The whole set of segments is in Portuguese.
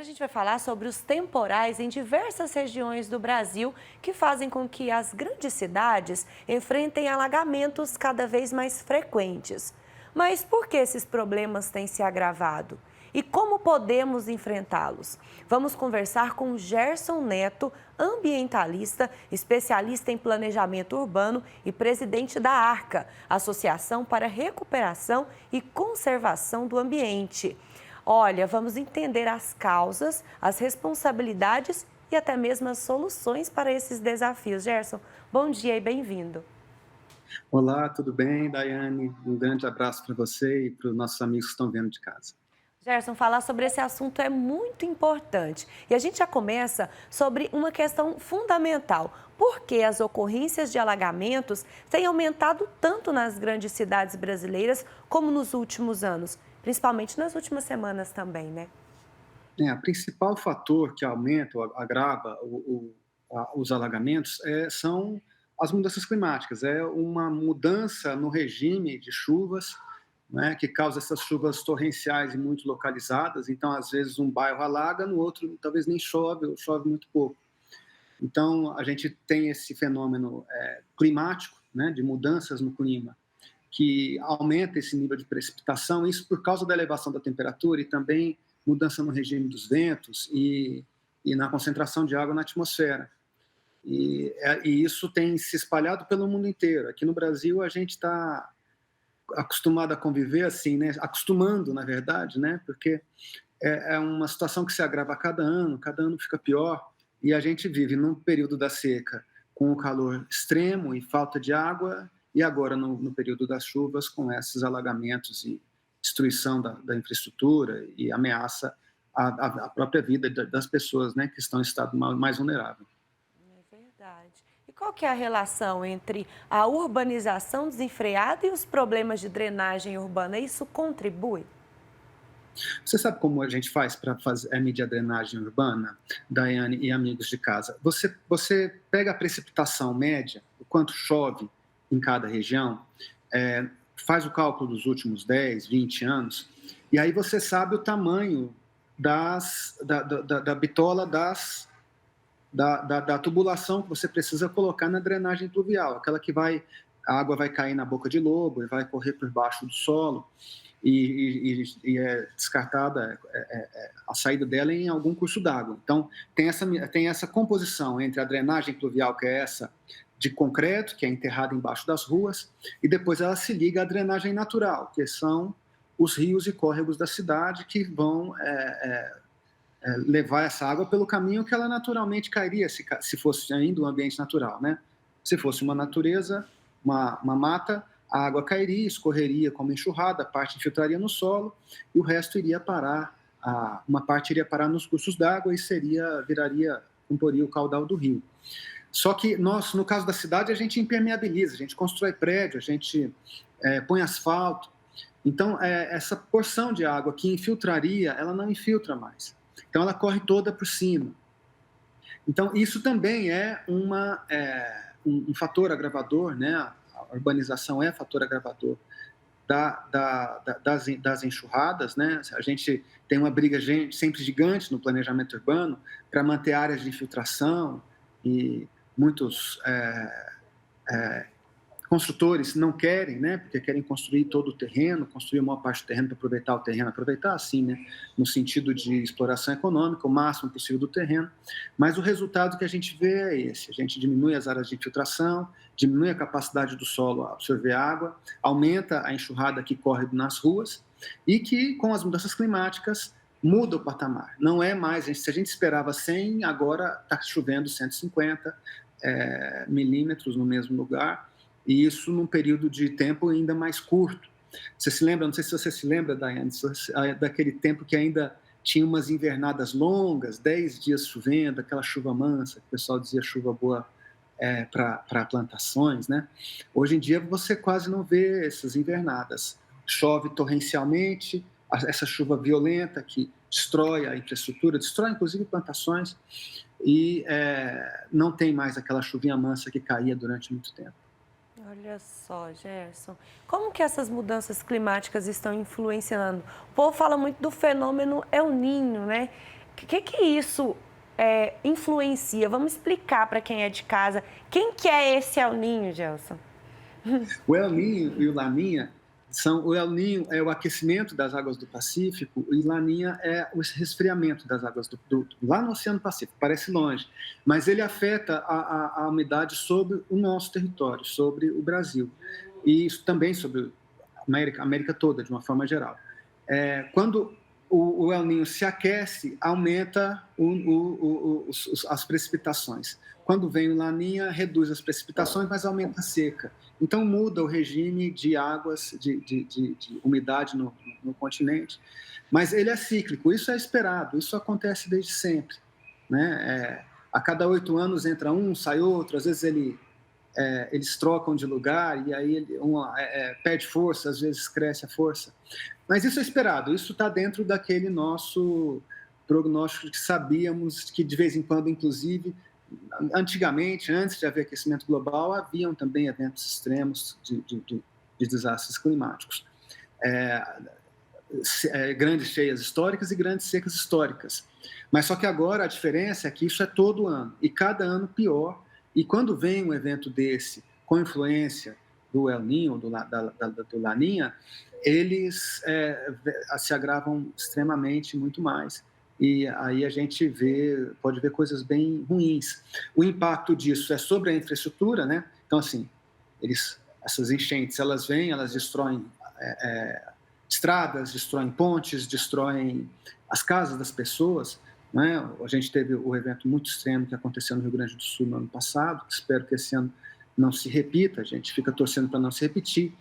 Agora a gente vai falar sobre os temporais em diversas regiões do Brasil que fazem com que as grandes cidades enfrentem alagamentos cada vez mais frequentes. Mas por que esses problemas têm se agravado? E como podemos enfrentá-los? Vamos conversar com Gerson Neto, ambientalista, especialista em planejamento urbano e presidente da ARCA, Associação para a Recuperação e Conservação do Ambiente. Olha, vamos entender as causas, as responsabilidades e até mesmo as soluções para esses desafios. Gerson, bom dia e bem-vindo. Olá, tudo bem, Daiane? Um grande abraço para você e para os nossos amigos que estão vendo de casa. Gerson, falar sobre esse assunto é muito importante. E a gente já começa sobre uma questão fundamental. Por que as ocorrências de alagamentos têm aumentado tanto nas grandes cidades brasileiras como nos últimos anos? Principalmente nas últimas semanas também, né? O principal fator que aumenta ou agrava os alagamentos são as mudanças climáticas. É uma mudança no regime de chuvas, né, que causa essas chuvas torrenciais e muito localizadas. Então, às vezes, um bairro alaga, no outro talvez nem chove ou chove muito pouco. Então, a gente tem esse fenômeno climático, né, de mudanças no clima, que aumenta esse nível de precipitação, isso por causa da elevação da temperatura e também mudança no regime dos ventos e na concentração de água na atmosfera. E isso tem se espalhado pelo mundo inteiro. Aqui no Brasil, a gente está acostumado a conviver assim, né? Acostumando, na verdade, né? Porque é uma situação que se agrava a cada ano fica pior, e a gente vive num período da seca com o calor extremo e falta de água, e agora no período das chuvas com esses alagamentos e destruição da infraestrutura e ameaça à própria vida das pessoas, né, que estão em estado mais vulnerável. É verdade. E qual que é a relação entre a urbanização desenfreada e os problemas de drenagem urbana? Isso contribui? Você sabe como a gente faz para medir a drenagem urbana, Daiane e amigos de casa? Você pega a precipitação média, o quanto chove em cada região, é, faz o cálculo dos últimos 10, 20 anos, e aí você sabe o tamanho da bitola da tubulação que você precisa colocar na drenagem pluvial, aquela que a água vai cair na boca de lobo e vai correr por baixo do solo e é descartada a saída dela em algum curso d'água. Então, tem essa composição entre a drenagem pluvial, que é essa de concreto, que é enterrada embaixo das ruas, e depois ela se liga à drenagem natural, que são os rios e córregos da cidade que vão levar essa água pelo caminho que ela naturalmente cairia se fosse ainda um ambiente natural, né? Se fosse uma natureza, uma mata, a água cairia, escorreria como enxurrada, a parte infiltraria no solo e o resto iria parar, uma parte iria parar nos cursos d'água e comporia o caudal do rio. Só que nós, no caso da cidade, a gente impermeabiliza, a gente constrói prédio, a gente põe asfalto. Então, essa porção de água que infiltraria, ela não infiltra mais. Então, ela corre toda por cima. Então, isso também é um fator agravador, né? A urbanização é fator agravador das enxurradas, né? A gente tem uma briga sempre gigante no planejamento urbano para manter áreas de infiltração e muitos construtores não querem, né, porque querem construir todo o terreno, construir a maior parte do terreno para aproveitar o terreno, aproveitar assim, né, no sentido de exploração econômica, o máximo possível do terreno, mas o resultado que a gente vê é esse, a gente diminui as áreas de infiltração, diminui a capacidade do solo a absorver água, aumenta a enxurrada que corre nas ruas e que, com as mudanças climáticas, muda o patamar. Não é mais, se a gente esperava 100, agora está chovendo 150 milímetros no mesmo lugar, e isso num período de tempo ainda mais curto. Você se lembra, não sei se você se lembra, Daiane, daquele tempo que ainda tinha umas invernadas longas, 10 dias chovendo, aquela chuva mansa, que o pessoal dizia chuva boa para plantações, né? Hoje em dia você quase não vê essas invernadas. Chove torrencialmente, essa chuva violenta que destrói a infraestrutura, destrói inclusive plantações, e não tem mais aquela chuvinha mansa que caía durante muito tempo. Olha só, Gerson, como que essas mudanças climáticas estão influenciando? O povo fala muito do fenômeno El Niño, né? que isso influencia? Vamos explicar para quem é de casa. Quem que é esse El Niño, Gelson? O El Niño e o Laninha o El Niño é o aquecimento das águas do Pacífico e Laninha é o resfriamento das águas lá no Oceano Pacífico. Parece longe, mas ele afeta a umidade sobre o nosso território, sobre o Brasil e isso também sobre a América toda, de uma forma geral. Quando o El Niño se aquece, aumenta as precipitações. Quando vem o Laninha, reduz as precipitações, mas aumenta a seca. Então, muda o regime de águas, de umidade no continente. Mas ele é cíclico, isso é esperado, isso acontece desde sempre. Né? A cada 8 anos entra um, sai outro, às vezes eles trocam de lugar e aí perde força, às vezes cresce a força. Mas isso é esperado, isso está dentro daquele nosso prognóstico que sabíamos que de vez em quando, inclusive, antigamente, antes de haver aquecimento global, haviam também eventos extremos de desastres climáticos. Grandes cheias históricas e grandes secas históricas. Mas só que agora a diferença é que isso é todo ano, e cada ano pior. E quando vem um evento desse, com influência do El Niño, do Laninha, eles se agravam extremamente, muito mais. E aí a gente pode ver coisas bem ruins. O impacto disso é sobre a infraestrutura, né? Então, assim, essas enchentes, elas vêm, elas destroem estradas, destroem pontes, destroem as casas das pessoas, né? A gente teve o evento muito extremo que aconteceu no Rio Grande do Sul no ano passado, espero que esse ano não se repita, a gente fica torcendo para não se repetir,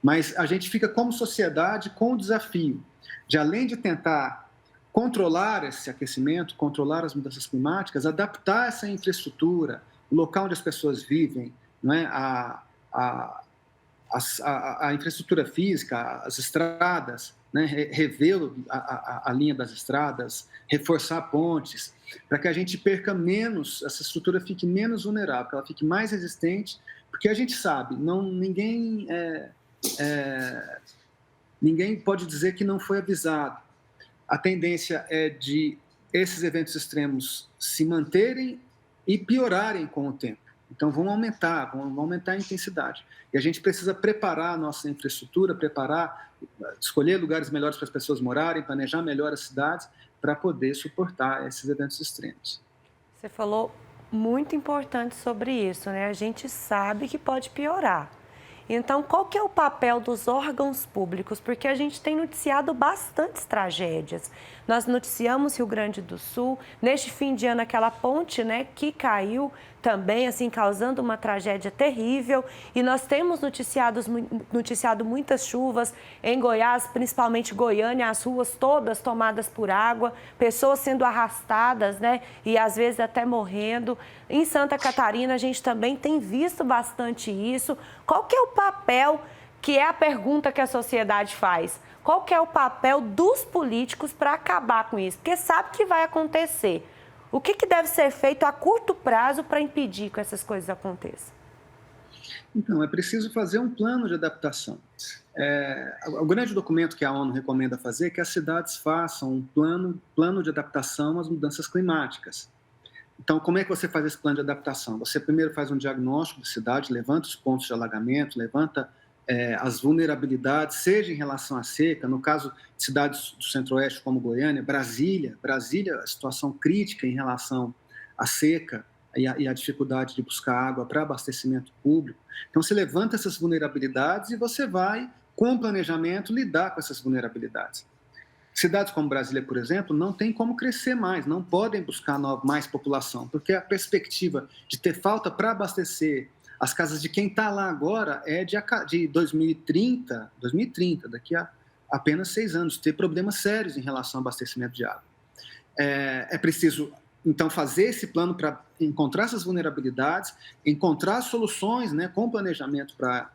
mas a gente fica como sociedade com o desafio de, além de tentar controlar esse aquecimento, controlar as mudanças climáticas, adaptar essa infraestrutura, o local onde as pessoas vivem, não é? a infraestrutura física, as estradas, né? Rever a linha das estradas, reforçar pontes, para que a gente perca menos, essa estrutura fique menos vulnerável, que ela fique mais resistente, porque a gente sabe, ninguém pode dizer que não foi avisado. A tendência é de esses eventos extremos se manterem e piorarem com o tempo. Então, vão aumentar a intensidade. E a gente precisa preparar a nossa infraestrutura, escolher lugares melhores para as pessoas morarem, planejar melhor as cidades para poder suportar esses eventos extremos. Você falou muito importante sobre isso, né? A gente sabe que pode piorar. Então, qual que é o papel dos órgãos públicos? Porque a gente tem noticiado bastantes tragédias. Nós noticiamos Rio Grande do Sul, neste fim de ano aquela ponte, né, que caiu também, assim, causando uma tragédia terrível. E nós temos noticiado muitas chuvas em Goiás, principalmente Goiânia, as ruas todas tomadas por água, pessoas sendo arrastadas, né, e às vezes até morrendo. Em Santa Catarina a gente também tem visto bastante isso. Qual que é o papel, que é a pergunta que a sociedade faz? Qual que é o papel dos políticos para acabar com isso? Porque sabe que vai acontecer. O que deve ser feito a curto prazo para impedir que essas coisas aconteçam? Então, é preciso fazer um plano de adaptação. O grande documento que a ONU recomenda fazer é que as cidades façam um plano de adaptação às mudanças climáticas. Então, como é que você faz esse plano de adaptação? Você primeiro faz um diagnóstico da cidade, levanta os pontos de alagamento, levanta as vulnerabilidades, seja em relação à seca, no caso de cidades do Centro-Oeste como Goiânia, Brasília, a situação crítica em relação à seca e à dificuldade de buscar água para abastecimento público. Então, você levanta essas vulnerabilidades e você vai, com o planejamento, lidar com essas vulnerabilidades. Cidades como Brasília, por exemplo, não tem como crescer mais, não podem buscar mais população, porque a perspectiva de ter falta para abastecer as casas de quem está lá agora é de 2030, daqui a apenas 6 anos, ter problemas sérios em relação ao abastecimento de água. É preciso, então, fazer esse plano para encontrar essas vulnerabilidades, encontrar soluções, né, com planejamento para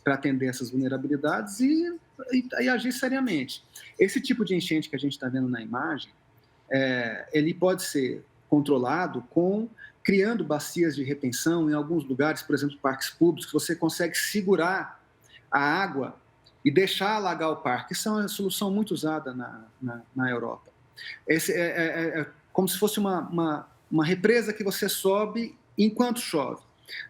atender essas vulnerabilidades e agir seriamente. Esse tipo de enchente que a gente está vendo na imagem, ele pode ser controlado criando bacias de retenção em alguns lugares, por exemplo, parques públicos, que você consegue segurar a água e deixar alagar o parque. Isso é uma solução muito usada na Europa. como se fosse uma represa que você sobe enquanto chove.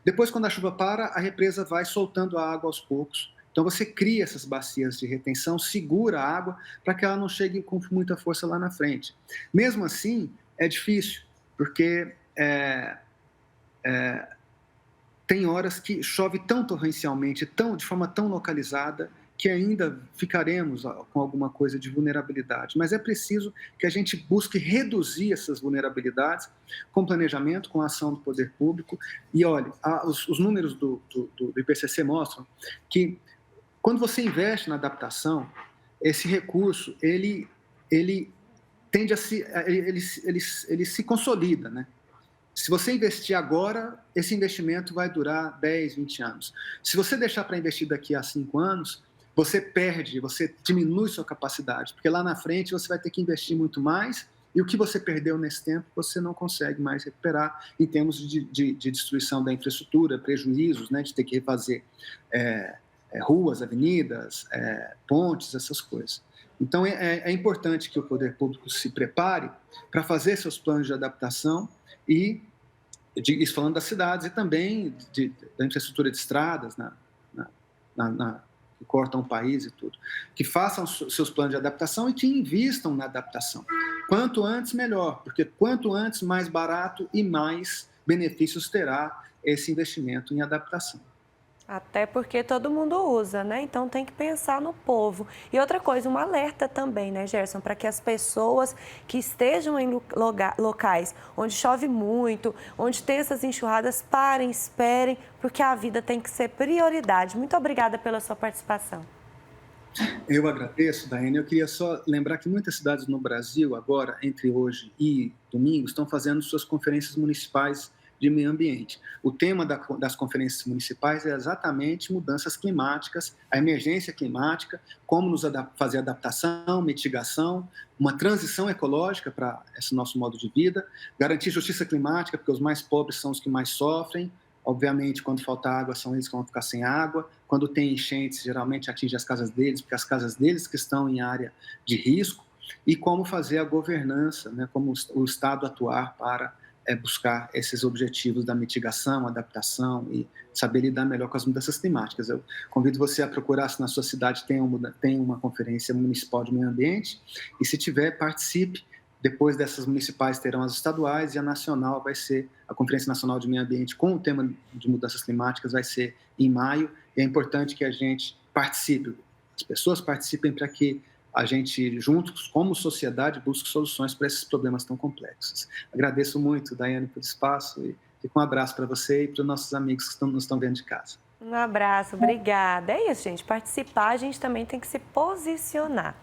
Depois, quando a chuva para, a represa vai soltando a água aos poucos. Então, você cria essas bacias de retenção, segura a água para que ela não chegue com muita força lá na frente. Mesmo assim, é difícil, porque tem horas que chove tão torrencialmente, de forma tão localizada, que ainda ficaremos com alguma coisa de vulnerabilidade. Mas é preciso que a gente busque reduzir essas vulnerabilidades com planejamento, com a ação do poder público. E, olha, os números do IPCC mostram que, quando você investe na adaptação, esse recurso, ele tende a ele se consolida, né? Se você investir agora, esse investimento vai durar 10, 20 anos. Se você deixar para investir daqui a 5 anos, você diminui sua capacidade, porque lá na frente você vai ter que investir muito mais e o que você perdeu nesse tempo você não consegue mais recuperar em termos de destruição da infraestrutura, prejuízos, né, de ter que refazer ruas, avenidas, pontes, essas coisas. Então, é importante que o poder público se prepare para fazer seus planos de adaptação e, isso falando das cidades, e também da infraestrutura de estradas, que cortam o país e tudo, que façam seus planos de adaptação e que invistam na adaptação. Quanto antes, melhor, porque quanto antes, mais barato e mais benefícios terá esse investimento em adaptação. Até porque todo mundo usa, né? Então tem que pensar no povo. E outra coisa, um alerta também, né, Gerson, para que as pessoas que estejam em locais onde chove muito, onde tem essas enxurradas, parem, esperem, porque a vida tem que ser prioridade. Muito obrigada pela sua participação. Eu agradeço, Daiane. Eu queria só lembrar que muitas cidades no Brasil, agora, entre hoje e domingo, estão fazendo suas conferências municipais de meio ambiente. O tema das conferências municipais é exatamente mudanças climáticas, a emergência climática, como fazer adaptação, mitigação, uma transição ecológica para esse nosso modo de vida, garantir justiça climática, porque os mais pobres são os que mais sofrem. Obviamente, quando falta água, são eles que vão ficar sem água. Quando tem enchentes, geralmente atinge as casas deles, porque as casas deles que estão em área de risco. E como fazer a governança, né, como o Estado atuar para buscar esses objetivos da mitigação, adaptação e saber lidar melhor com as mudanças climáticas. Eu convido você a procurar se na sua cidade tem uma conferência municipal de meio ambiente e, se tiver, participe. Depois dessas municipais terão as estaduais e a nacional vai ser a Conferência Nacional de Meio Ambiente com o tema de mudanças climáticas, vai ser em maio. E é importante que a gente participe, as pessoas participem para que a gente, juntos, como sociedade, busque soluções para esses problemas tão complexos. Agradeço muito, Daiane, pelo espaço e fico um abraço para você e para os nossos amigos que nos estão vendo de casa. Um abraço, obrigada. É isso, gente. Participar, a gente também tem que se posicionar.